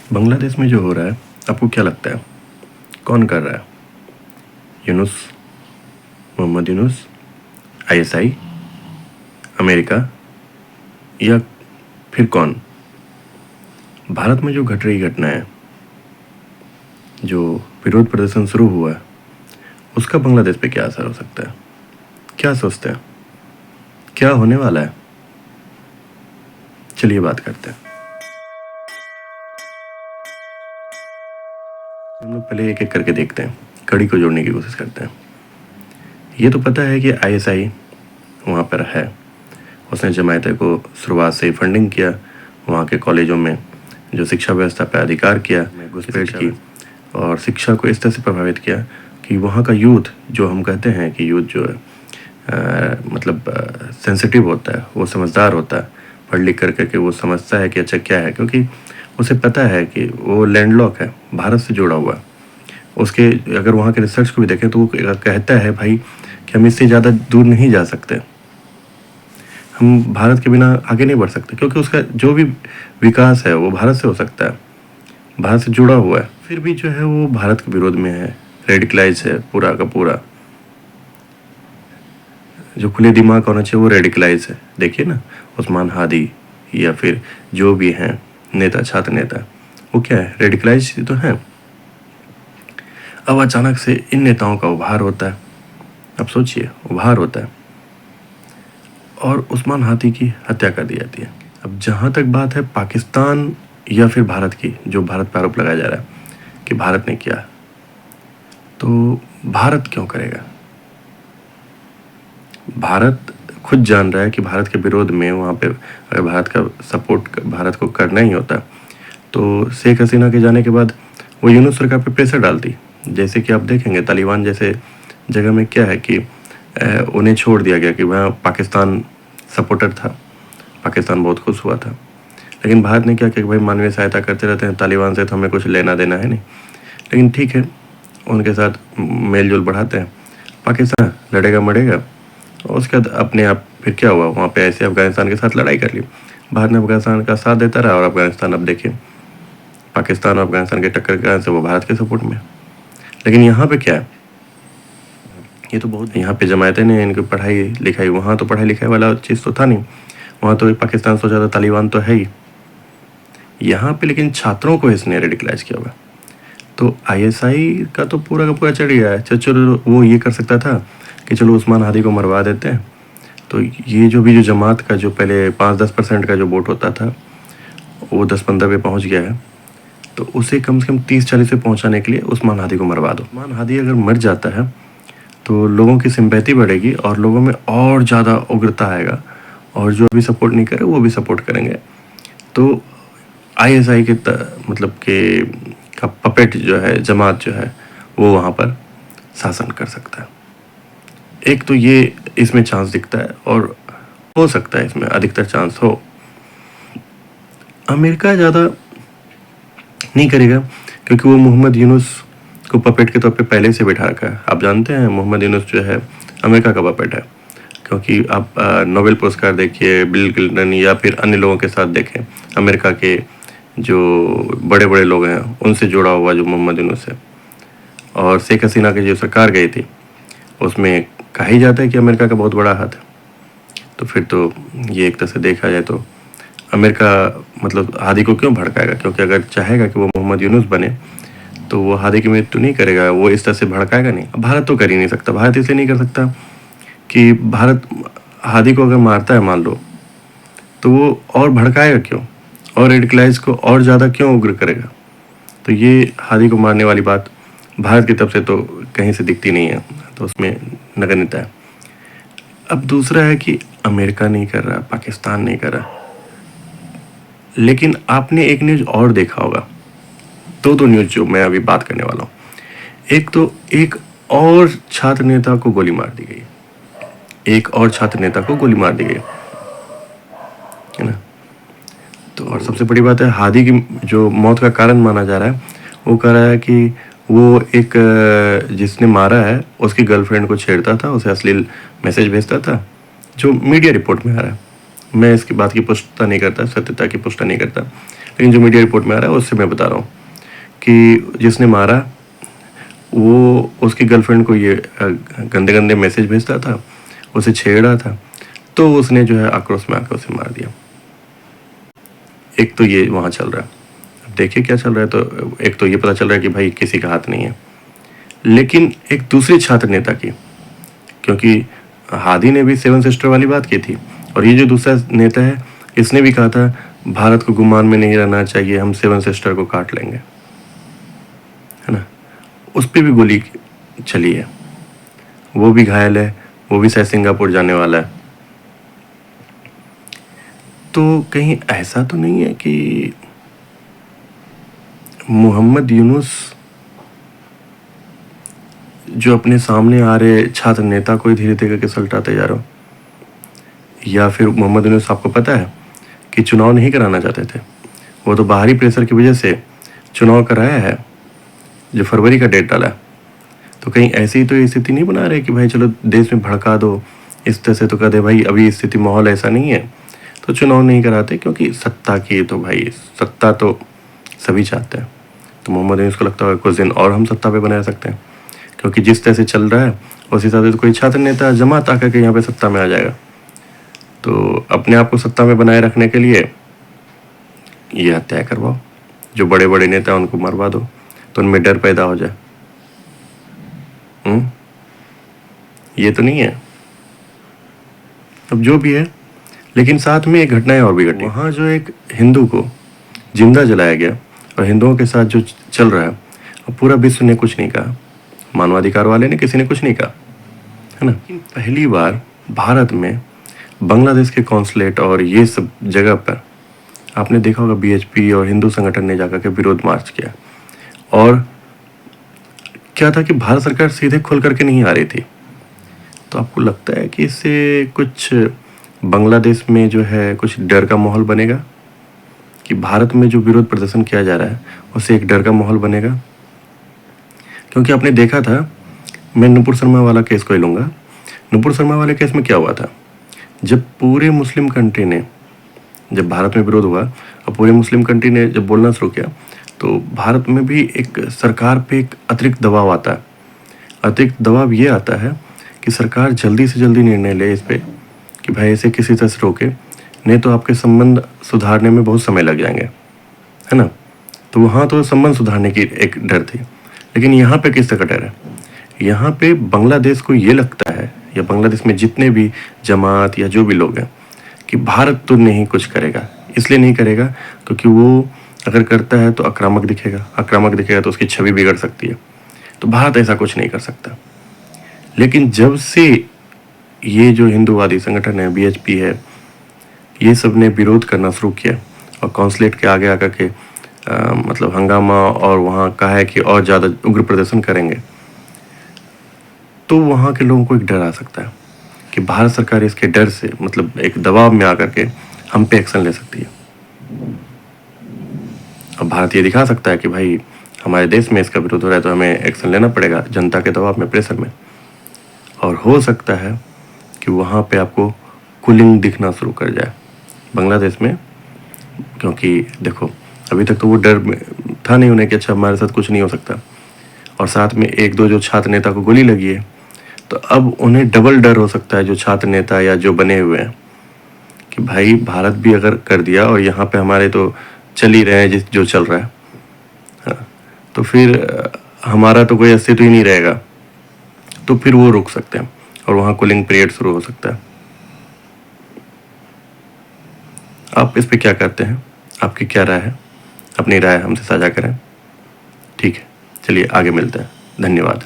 बांग्लादेश में जो हो रहा है, आपको क्या लगता है कौन कर रहा है? यूनुस, मोहम्मद यूनुस, आईएसआई, अमेरिका, या फिर कौन? भारत में जो घट रही घटना है, जो विरोध प्रदर्शन शुरू हुआ है, उसका बांग्लादेश पे क्या असर हो सकता है? क्या सोचते हैं, क्या होने वाला है? चलिए बात करते हैं। हम लोग पहले एक एक करके देखते हैं, कड़ी को जोड़ने की कोशिश करते हैं। ये तो पता है कि आईएसआई वहाँ पर है, उसने जमायत को शुरुआत से ही फंडिंग किया, वहाँ के कॉलेजों में जो शिक्षा व्यवस्था पर अधिकार किया, घुसपैठ की और शिक्षा को इस तरह से प्रभावित किया कि वहाँ का यूथ, जो हम कहते हैं कि यूथ जो है मतलब सेंसिटिव होता है, वो समझदार होता है, पढ़ लिख करके वो समझता है कि अच्छा क्या है, क्योंकि उसे पता है कि वो लैंडलॉक है, भारत से जुड़ा हुआ है। उसके अगर वहाँ के रिसर्च को भी देखें तो वो कहता है भाई कि हम इससे ज़्यादा दूर नहीं जा सकते, हम भारत के बिना आगे नहीं बढ़ सकते, क्योंकि उसका जो भी विकास है वो भारत से हो सकता है, भारत से जुड़ा हुआ है। फिर भी जो है वो भारत के विरोध में है, रेडिकलाइज है पूरा का पूरा। जो खुले दिमाग होना चाहिए वो रेडिकलाइज है। देखिए ना, उस्मान हादी या फिर जो भी हैं नेता, छात्र नेता, वो क्या है, रेडिकलाइज तो है। अब अचानक से इन नेताओं का उभार होता है, अब सोचिए उभार होता है और उस्मान हादी की हत्या कर दी जाती है। अब जहाँ तक बात है पाकिस्तान या फिर भारत की, जो भारत पर आरोप लगाया जा रहा है कि भारत ने किया, तो भारत क्यों करेगा? भारत खुद जान रहा है कि भारत के विरोध में वहाँ पे अगर भारत का सपोर्ट भारत को करना ही होता तो शेख हसीना के जाने के बाद वो यूनुस सरकार पे प्रेशर डालती। जैसे कि आप देखेंगे तालिबान जैसे जगह में क्या है कि उन्हें छोड़ दिया गया कि वहाँ पाकिस्तान सपोर्टर था, पाकिस्तान बहुत खुश हुआ था। लेकिन भारत ने क्या किया कि भाई मानवीय सहायता करते रहते हैं, तालिबान से तो हमें कुछ लेना देना है नहीं, लेकिन ठीक है उनके साथ मेल जोल बढ़ाते हैं। पाकिस्तान लड़ेगा मरेगा, और उसके बाद अपने आप फिर क्या हुआ, वहाँ पे ऐसे अफगानिस्तान के साथ लड़ाई कर ली, भारत ने अफगानिस्तान का साथ देता रहा और अफगानिस्तान अब देखिए पाकिस्तान और अफगानिस्तान के टक्कर के कारण से वो भारत के सपोर्ट में। लेकिन यहाँ पे क्या है, ये तो बहुत, यहाँ पे जमायतें ने इनकी पढ़ाई लिखाई, वहाँ तो पढ़ाई लिखाई वाला चीज़ तो था नहीं, वहाँ तो पाकिस्तान सोचा था तालिबान तो है ही, यहाँ पे लेकिन छात्रों को इसने रेडिकलाइज किया हुआ। तो आईएसआई का तो पूरा का पूरा चढ़ गया है। चलो वो ये कर सकता था कि चलो उस्मान हादी को मरवा देते हैं, तो ये जो जमात का जो पहले 5-10% का जो वोट होता था वो 10-15 पे पहुंच गया है, तो उसे कम से कम 30-40 पे पहुंचाने के लिए उस्मान हादी को मरवा दो। उस्मान हादी अगर मर जाता है तो लोगों की सिंपैथी बढ़ेगी और लोगों में और ज़्यादा उग्रता आएगा, और जो भी सपोर्ट नहीं करे वो भी सपोर्ट करेंगे। तो आईएसआई के मतलब के का पपेट जो है, जमात जो है, वो वहाँ पर शासन कर सकता है। एक तो ये इसमें चांस दिखता है, और हो सकता है इसमें अधिकतर चांस हो। अमेरिका ज़्यादा नहीं करेगा, क्योंकि वो मोहम्मद यूनुस को पपेट के तौर पे पहले से बैठा रखा है। आप जानते हैं मोहम्मद यूनुस जो है अमेरिका का पपेट है, क्योंकि आप नोबेल पुरस्कार देखिए, बिल क्लिंटन या फिर अन्य लोगों के साथ देखें, अमेरिका के जो बड़े बड़े लोग हैं उनसे जुड़ा हुआ जो मोहम्मद यूनुस है। और शेख हसीना की जो सरकार गई थी उसमें कहा ही जाता है कि अमेरिका का बहुत बड़ा हाथ है। तो फिर तो ये एक तरह से देखा जाए तो अमेरिका मतलब हादी को क्यों भड़काएगा, क्योंकि अगर चाहेगा कि वो मोहम्मद यूनुस बने तो वो हादी की मृत्यु नहीं करेगा, वो इस तरह से भड़काएगा नहीं। भारत तो कर ही नहीं सकता। भारत इसलिए नहीं कर सकता कि भारत हादी को अगर मारता है मान लो, तो वो और भड़काएगा क्यों, और रेडिकलाइज को और ज़्यादा क्यों उग्र करेगा। तो ये हादी को मारने वाली बात भारत की तरफ से तो कहीं से दिखती नहीं है, तो उसमें नगण्यता है। अब दूसरा है कि अमेरिका नहीं कर रहा, पाकिस्तान नहीं कर रहा, लेकिन आपने एक न्यूज़ और देखा होगा, दो न्यूज़ जो मैं अभी बात करने वाला हूँ। एक तो एक और छात्र नेता को गोली मार दी गई, एक और छात्र नेता को गोली मार दी गई है ना। तो और सबसे बड़ी बात है, हादी की जो मौत का कारण माना जा रहा है, वो कह रहा है कि वो एक जिसने मारा है उसकी गर्लफ्रेंड को छेड़ता था, उसे अश्लील मैसेज भेजता था, जो मीडिया रिपोर्ट में आ रहा है। मैं इसकी बात की पुष्टता नहीं करता, सत्यता की पुष्टता नहीं करता, लेकिन जो मीडिया रिपोर्ट में आ रहा है उससे मैं बता रहा हूँ कि जिसने मारा वो उसकी गर्लफ्रेंड को ये गंदे गंदे मैसेज भेजता था, उसे छेड़ रहा था, तो उसने जो है आक्रोश में आकर उसे मार दिया। एक तो ये वहाँ चल रहा है। अब देखिए क्या चल रहा है। तो एक तो ये पता चल रहा है कि भाई किसी का हाथ नहीं है, लेकिन एक दूसरी छात्र नेता की, क्योंकि हादी ने भी सेवन सिस्टर वाली बात की थी, और ये जो दूसरा नेता है इसने भी कहा था भारत को गुमान में नहीं रहना चाहिए, हम सेवन सिस्टर को काट लेंगे, है ना। उस पर भी गोली चली है, वो भी घायल है, वो भी शायद सिंगापुर जाने वाला है। तो कहीं ऐसा तो नहीं है कि मोहम्मद यूनुस जो अपने सामने आ रहे छात्र नेता को धीरे धीरे करके सलटाते जा रहे हो, या फिर मोहम्मद यूनुस आपको पता है कि चुनाव नहीं कराना चाहते थे, वो तो बाहरी प्रेशर की वजह से चुनाव कराया है जो फरवरी का डेट डाला। तो कहीं ऐसी तो स्थिति नहीं बना रहे कि भाई चलो देश में भड़का दो इस तरह से, तो कह दे भाई अभी स्थिति माहौल ऐसा नहीं है तो चुनाव नहीं कराते, क्योंकि सत्ता की तो भाई सत्ता तो सभी चाहते हैं। तो मोहम्मद यूनुस को लगता है कुछ दिन और हम सत्ता पे बना सकते हैं, क्योंकि जिस तरह से चल रहा है उस हिसाब से तो कोई छात्र नेता जमात आकर के यहाँ पे सत्ता में आ जाएगा। तो अपने आप को सत्ता में बनाए रखने के लिए ये हत्या करवाओ, जो बड़े बड़े नेता उनको मरवा दो, तो उनमें डर पैदा हो जाए। ये तो नहीं है। अब जो भी है, लेकिन साथ में एक घटनाएं और भी घटी। वहाँ जो एक हिंदू को जिंदा जलाया गया, और हिंदुओं के साथ जो चल रहा है, अब पूरा विश्व ने कुछ नहीं कहा, मानवाधिकार वाले ने किसी ने कुछ नहीं कहा, है ना। पहली बार भारत में बांग्लादेश के कॉन्सुलेट और ये सब जगह पर आपने देखा होगा बीएचपी और हिंदू संगठन ने जाकर के विरोध मार्च किया। और क्या था कि भारत सरकार सीधे खुल करके नहीं आ रही थी। तो आपको लगता है कि इससे कुछ बांग्लादेश में जो है कुछ डर का माहौल बनेगा, कि भारत में जो विरोध प्रदर्शन किया जा रहा है उससे एक डर का माहौल बनेगा? क्योंकि आपने देखा था, मैं नुपुर शर्मा वाला केस को ही लूँगा। नुपुर शर्मा वाले केस में क्या हुआ था, जब पूरे मुस्लिम कंट्री ने, जब भारत में विरोध हुआ और पूरे मुस्लिम कंट्री ने जब बोलना शुरू किया, तो भारत में भी एक सरकार पे एक अतिरिक्त दबाव आता है। अतिरिक्त दबाव ये आता है कि सरकार जल्दी से जल्दी निर्णय ले इस पे कि भाई इसे किसी तरह से रोके, नहीं तो आपके संबंध सुधारने में बहुत समय लग जाएंगे, है ना। तो वहाँ तो संबंध सुधारने की एक डर थी, लेकिन यहाँ पे किस तरह का डर है? यहाँ पे बांग्लादेश को ये लगता है, या बांग्लादेश में जितने भी जमात या जो भी लोग हैं, कि भारत तो नहीं कुछ करेगा। इसलिए नहीं करेगा क्योंकि वो अगर करता है तो आक्रामक दिखेगा तो उसकी छवि बिगड़ सकती है, तो भारत ऐसा कुछ नहीं कर सकता। लेकिन जब से ये जो हिंदूवादी संगठन है, बीएचपी है, ये सब ने विरोध करना शुरू किया और कॉन्सुलेट के आगे आकर के मतलब हंगामा, और वहाँ कहा है कि और ज़्यादा उग्र प्रदर्शन करेंगे, तो वहाँ के लोगों को एक डर आ सकता है कि भारत सरकार इसके डर से, मतलब एक दबाव में आकर के हम पे एक्शन ले सकती है। अब भारत ये दिखा सकता है कि भाई हमारे देश में इसका विरोध हो रहा है तो हमें एक्शन लेना पड़ेगा जनता के दबाव में, प्रेशर में। और हो सकता है कि वहाँ पे आपको कूलिंग दिखना शुरू कर जाए बांग्लादेश में, क्योंकि देखो अभी तक तो वो डर था नहीं उन्हें कि अच्छा हमारे साथ कुछ नहीं हो सकता, और साथ में एक दो जो छात्र नेता को गोली लगी है, तो अब उन्हें डबल डर हो सकता है जो छात्र नेता या जो बने हुए हैं, कि भाई भारत भी अगर कर दिया और यहाँ पे हमारे तो चल ही रहे हैं जो चल रहा है, हाँ, तो फिर हमारा तो कोई अस्तित्व ही नहीं रहेगा। तो फिर वो रुक सकते हैं और वहाँ कूलिंग पीरियड शुरू हो सकता है। आप इस पे क्या करते हैं? आपकी क्या राय है? अपनी राय हमसे साझा करें। ठीक है, चलिए आगे मिलते हैं। धन्यवाद।